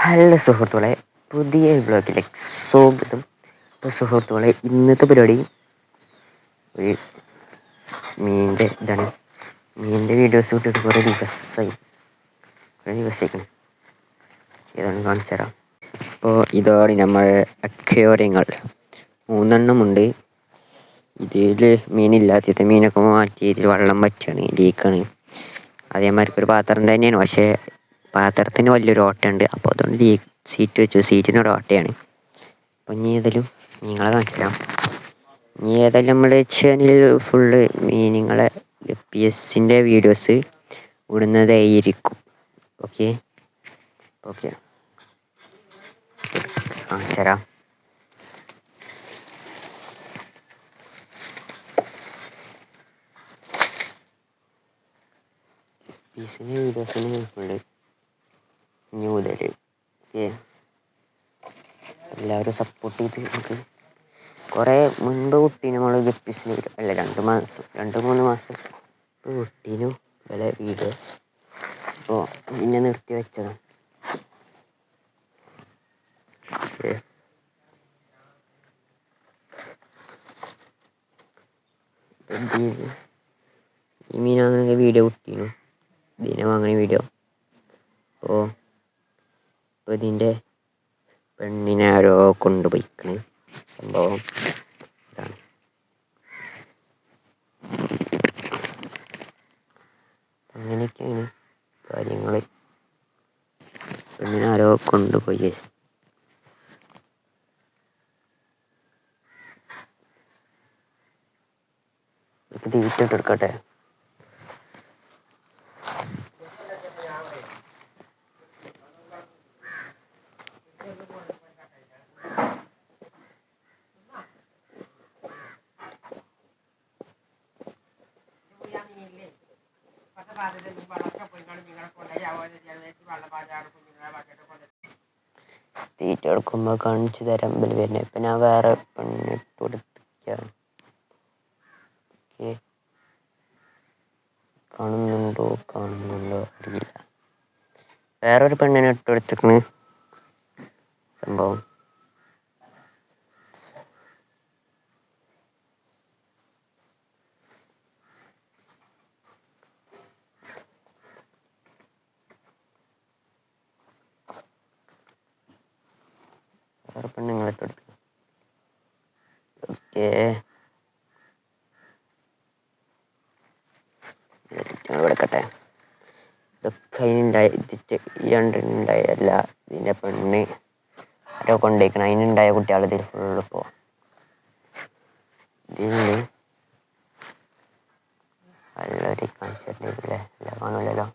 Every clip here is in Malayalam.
ഹലോ സുഹൃത്തുക്കളെ, പുതിയ വ്ളോഗിലേക്ക് സ്വാഗതം. ഇപ്പോൾ സുഹൃത്തുക്കളെ, ഇന്നത്തെ പരിപാടി ഒരു മീനിൻ്റെ വീഡിയോസ് ഇട്ടിട്ട് കുറേ ദിവസമായിക്കണം. ഇതൊന്ന് കാണിച്ചു തരാം. അപ്പോൾ ഇതാണ് നമ്മൾ അക്വേറിയങ്ങൾ 3 ഉണ്ട്. ഇതിൽ മീനില്ലാത്തത് മീനൊക്കെ മാറ്റി ഇതിൽ വെള്ളം പറ്റുകയാണ്, ലീക്കാണ്. അതേമാതിരി ഒരു പാത്രം തന്നെയാണ്, പക്ഷേ പാത്രത്തിന് വലിയൊരു ഓട്ടയുണ്ട്. അപ്പോൾ അതുകൊണ്ട് സീറ്റ് വെച്ചു, സീറ്റിനൊരു ഓട്ടയാണ്. അപ്പോൾ ഇനി ഏതായാലും മീനുകളെ കാണിച്ചു തരാം. ഇനി ഏതായാലും നമ്മൾ ചാനലിൽ ഫുള്ള് മീനുകളെ ഗപ്പീസിൻ്റെ വീഡിയോസ് ഇടുന്നതായിരിക്കും. ഓക്കെ കാണിച്ചു തരാം. ഗപ്പീസിൻ്റെ വീഡിയോസിന് ഫുള്ള് ഇനി മുതൽ എല്ലാവരും സപ്പോർട്ട് ചെയ്ത് നമുക്ക് കുറേ മുൻപ് കുട്ടീനെ നമ്മൾ ഗപ്പീസിന് അല്ല 2-3 മാസം കുട്ടീനും വില വീഡിയോ അപ്പോൾ പിന്നെ നിർത്തി വെച്ചതാണ്. ഈ മീൻ അങ്ങനെ വീഡിയോ കുട്ടീനു ഇതിനെ വാങ്ങണ വീഡിയോ. അപ്പോൾ ഇതിൻ്റെ പെണ്ണിനെ ആരോ കൊണ്ടുപോയിക്കണ്. സംഭവം ഇതാണ്. അങ്ങനെയൊക്കെയാണ് കാര്യങ്ങൾ. പെണ്ണിനെ ആരോ കൊണ്ടുപോയി. ഇത് തീറ്റിട്ട് എടുക്കട്ടെ. തീറ്റ എടുക്കുമ്പോൾ കാണിച്ചു തരാൻ വരുന്നത്. ഇപ്പം ഞാൻ വേറെ പെണ്ണിട്ട് കൊടുത്തിരിക്കുകയാണ്. കാണുന്നുണ്ടോ അറിയില്ല. വേറൊരു പെണ്ണിനെ ഇട്ട് കൊടുത്തിരിക്കണ്. സംഭവം വേറെ പെണ്ണുങ്ങളിട്ട് കൊടുത്തു. ഓക്കെ, എടുക്കട്ടെ. ഇതൊക്കെ രണ്ടുണ്ടായല്ല, ഇതിൻ്റെ പെണ്ണ് ആരോ കൊണ്ടേക്കണം. അതിനുണ്ടായ കുട്ടികൾ ഇതിൽ ഫുള്ള് ഇപ്പോൾ ഇതിനുണ്ട്. നല്ലൊരു കാണിച്ചിട്ടില്ലേ? എല്ലാം കാണൂലല്ലോ.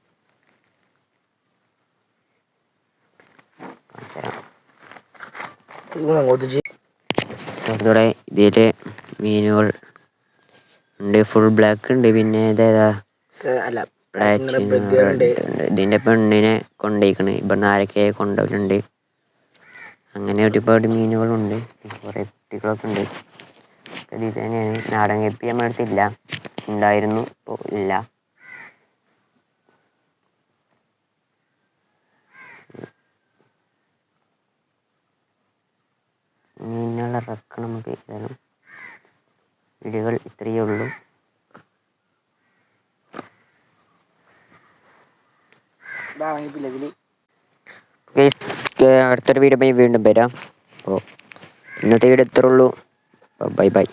സുഹൃത്തുക്കളെ, ഇതിൽ മീനുകൾ ഉണ്ട്. ഫുൾ ബ്ലാക്ക് ഉണ്ട്, പിന്നെ ഇതേതാ ഉണ്ട്. ഇതിൻ്റെ പെണ്ണിനെ കൊണ്ടേക്കണ്. ഇവിടുന്ന് ആരൊക്കെ കൊണ്ടുപോലുണ്ട്. അങ്ങനെ ഒരുപാട് മീനുകളുണ്ട്. കുറേ കുട്ടികളൊക്കെ ഉണ്ട്. ഇത് തന്നെയാണ്. നാടൻ ഗപ്പി നമ്മുടെ അടുത്തില്ല, ഉണ്ടായിരുന്നു, ഇപ്പോൾ ഇല്ല. മീനുകളെ ഇറക്കണം നമുക്ക്. ഏതായാലും വീഡിയോകൾ ഇത്രയേ ഉള്ളൂ. അടുത്തൊരു വീഡിയോ വീണ്ടും വരാം. അപ്പോൾ ഇന്നത്തെ വീഡിയോ ഇത്രേ ഉള്ളൂ. ബൈ.